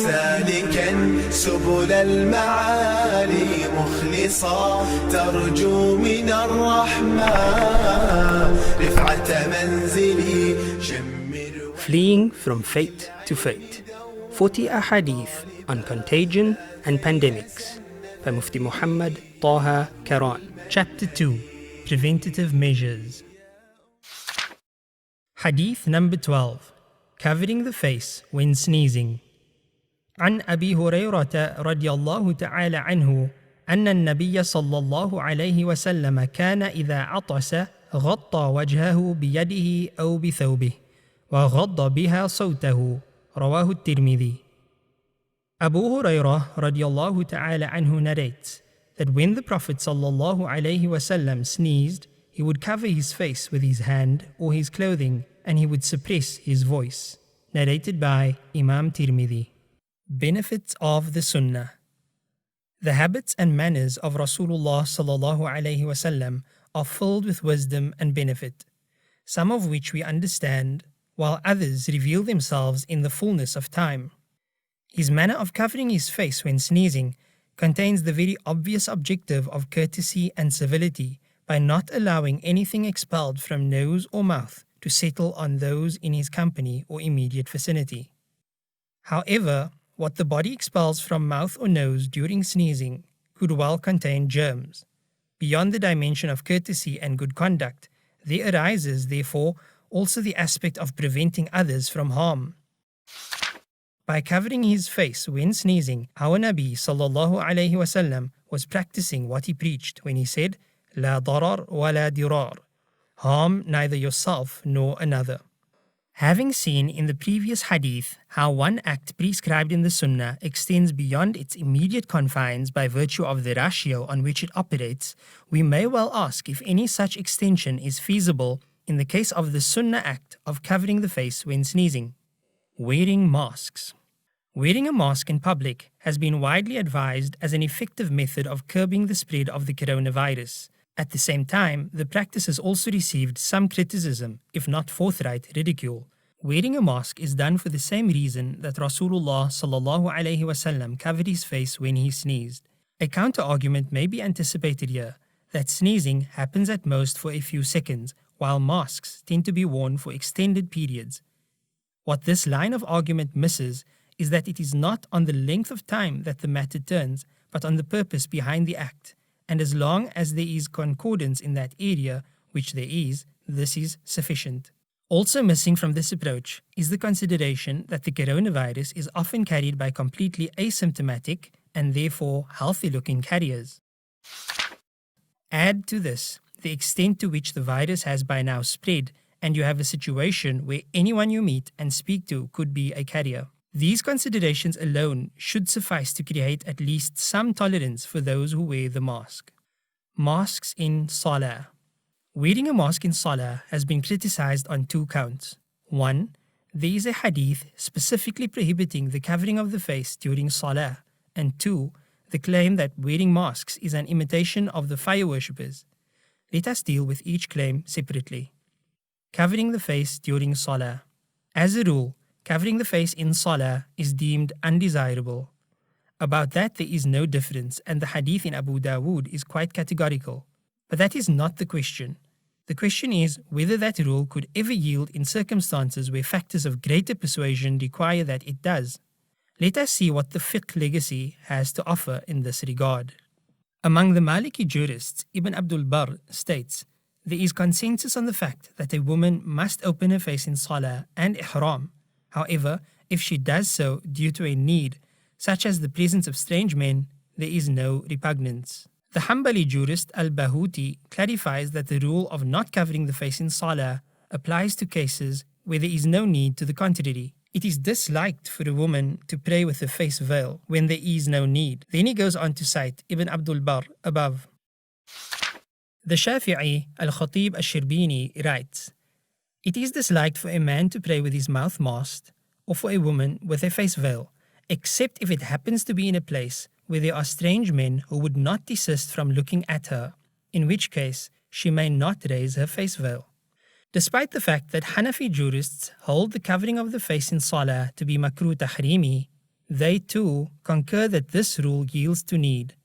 سالكا سبل المعالي مخلصا ترجو من الرحمن رفعة منزلي شمر. Fleeing from faith to faith. 40 ahadith on contagion and pandemics by Mufti Muhammad Taha Karan. Chapter 2. Preventative Measures. Hadith number 12. Covering the face when sneezing. عن أبي هريرة رضي الله تعالى عنه أن النبي صلى الله عليه وسلم كان إذا عطس غطى وجهه بيده أو بثوبه وغض بها صوته. رواه الترمذي. Abu Hurairah radiallahu ta'ala anhu narrates that when the Prophet sallallahu alayhi wasallam sneezed, he would cover his face with his hand or his clothing and he would suppress his voice. Narrated by Imam Tirmidhi. Benefits of the Sunnah. The habits and manners of Rasulullah sallallahu alayhi wasallam are filled with wisdom and benefit, some of which we understand, while others reveal themselves in the fullness of time. His manner of covering his face when sneezing contains the very obvious objective of courtesy and civility by not allowing anything expelled from nose or mouth to settle on those in his company or immediate vicinity. However, what the body expels from mouth or nose during sneezing could well contain germs. Beyond the dimension of courtesy and good conduct, there arises, therefore, also the aspect of preventing others from harm. By covering his face when sneezing, our Nabi sallallahu alayhi wasallam was practicing what he preached when he said, "La darar wa la dirar," harm neither yourself nor another. Having seen in the previous hadith how one act prescribed in the Sunnah extends beyond its immediate confines by virtue of the ratio on which it operates, we may well ask if any such extension is feasible in the case of the Sunnah act of covering the face when sneezing. Wearing masks. Wearing a mask in public has been widely advised as an effective method of curbing the spread of the coronavirus. At the same time, the practice has also received some criticism, if not forthright ridicule. Wearing a mask is done for the same reason that Rasulullah sallallahu alaihi wasallam covered his face when he sneezed. A counter-argument may be anticipated here, that sneezing happens at most for a few seconds, while masks tend to be worn for extended periods. What this line of argument misses is that it is not on the length of time that the matter turns, but on the purpose behind the act, and as long as there is concordance in that area, which there is, this is sufficient. Also missing from this approach is the consideration that the coronavirus is often carried by completely asymptomatic and therefore healthy-looking carriers. Add to this the extent to which the virus has by now spread, and you have a situation where anyone you meet and speak to could be a carrier. These considerations alone should suffice to create at least some tolerance for those who wear the mask. Masks in Salah. Wearing a mask in Salah has been criticized on two counts. One, there is a hadith specifically prohibiting the covering of the face during Salah. And two, the claim that wearing masks is an imitation of the fire worshippers. Let us deal with each claim separately. Covering the face during Salah. As a rule, covering the face in Salah is deemed undesirable. About that there is no difference, and the hadith in Abu Dawood is quite categorical. But that is not the question. The question is whether that rule could ever yield in circumstances where factors of greater persuasion require that it does. Let us see what the fiqh legacy has to offer in this regard. Among the Maliki jurists, Ibn Abdul Barr states, there is consensus on the fact that a woman must open her face in Salah and Ihram. However, if she does so due to a need, such as the presence of strange men, there is no repugnance. The Hanbali jurist Al-Bahuti clarifies that the rule of not covering the face in Salah applies to cases where there is no need to the contrary. It is disliked for a woman to pray with a face veil when there is no need. Then he goes on to cite Ibn Abdul Barr above. The Shafi'i Al-Khatib Al-Shirbini writes, it is disliked for a man to pray with his mouth masked or for a woman with a face veil, except if it happens to be in a place where there are strange men who would not desist from looking at her, in which case she may not raise her face veil. Despite the fact that Hanafi jurists hold the covering of the face in Salah to be makruh tahrimi, They too concur that this rule yields to need.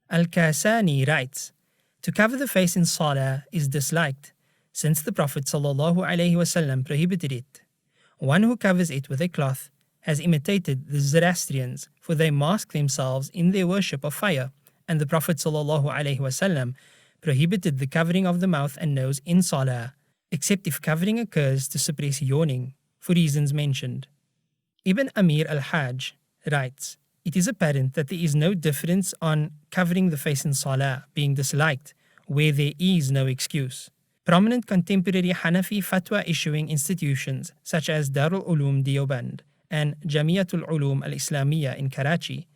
Al-Kasani writes, to cover the face in Salah is disliked, since the Prophet ﷺ prohibited it. One who covers it with a cloth has imitated the Zoroastrians, for they mask themselves in their worship of fire, and the Prophet ﷺ prohibited the covering of the mouth and nose in Salah, except if covering occurs to suppress yawning, for reasons mentioned. Ibn Amir al-Hajj writes, it is apparent that there is no difference on covering the face in Salah being disliked, where there is no excuse. Prominent contemporary Hanafi fatwa issuing institutions such as Darul Uloom Deoband and Jamiatul Uloom al-Islamiyya in Karachi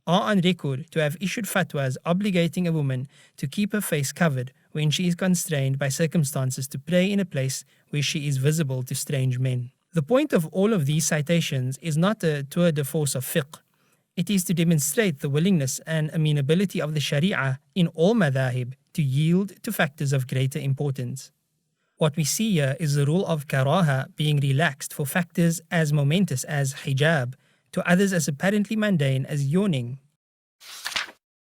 are on record to have issued fatwas obligating a woman to keep her face covered when she is constrained by circumstances to pray in a place where she is visible to strange men. The point of all of these citations is not a tour de force of fiqh. It is to demonstrate the willingness and amenability of the Sharia in all madhahib to yield to factors of greater importance. What we see here is the rule of karaha being relaxed for factors as momentous as hijab, to others as apparently mundane as yawning.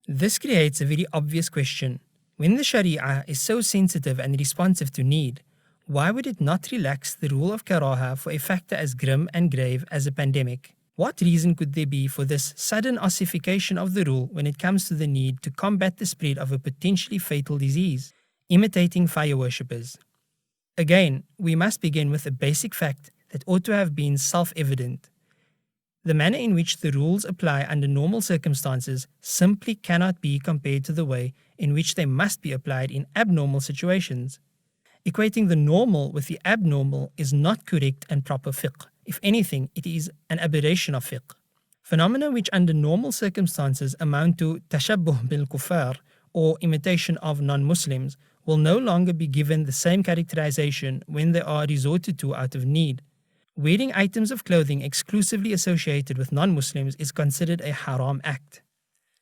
This creates a very obvious question. When the Sharia is so sensitive and responsive to need, why would it not relax the rule of karaha for a factor as grim and grave as a pandemic? What reason could there be for this sudden ossification of the rule when it comes to the need to combat the spread of a potentially fatal disease, imitating fire worshippers? Again, we must begin with a basic fact that ought to have been self-evident. The manner in which the rules apply under normal circumstances simply cannot be compared to the way in which they must be applied in abnormal situations. Equating the normal with the abnormal is not correct and proper fiqh. If anything, it is an aberration of fiqh. Phenomena which under normal circumstances amount to tashabbuh bil kuffar or imitation of non-Muslims will no longer be given the same characterization when they are resorted to out of need. Wearing items of clothing exclusively associated with non-Muslims is considered a haram act.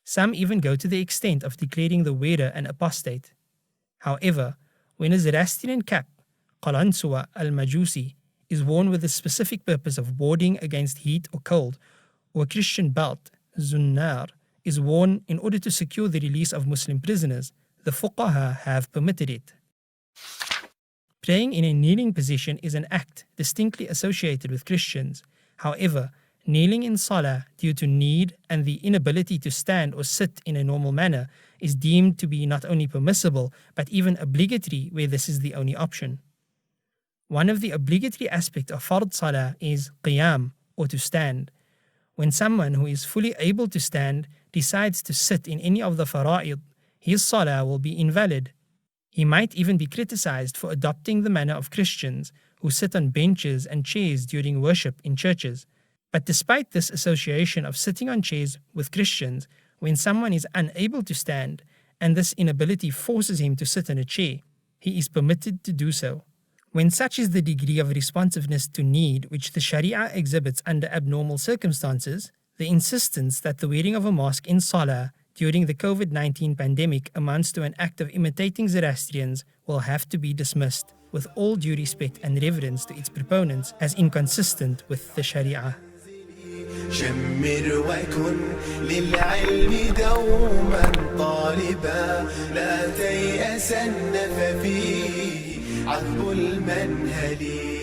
Some even go to the extent of declaring the wearer an apostate. However, when a Zoroastrian cap, qalansuwa al-majusi, is worn with the specific purpose of warding against heat or cold, or a Christian belt, zunnar, is worn in order to secure the release of Muslim prisoners, the fuqaha have permitted it. Praying in a kneeling position is an act distinctly associated with Christians. However, kneeling in Salah due to need and the inability to stand or sit in a normal manner is deemed to be not only permissible but even obligatory where this is the only option. One of the obligatory aspects of fard Salah is qiyam, or to stand. When someone who is fully able to stand decides to sit in any of the fara'id, his Salah will be invalid. He might even be criticized for adopting the manner of Christians who sit on benches and chairs during worship in churches. But despite this association of sitting on chairs with Christians, when someone is unable to stand and this inability forces him to sit in a chair, he is permitted to do so. When such is the degree of responsiveness to need which the Sharia exhibits under abnormal circumstances, the insistence that the wearing of a mask in Salah during the COVID-19 pandemic amounts to an act of imitating Zoroastrians will have to be dismissed, with all due respect and reverence to its proponents, as inconsistent with the Sharia. شمر وكن للعلم دوما طالبا لا تيأسن ففيه عذب المنهل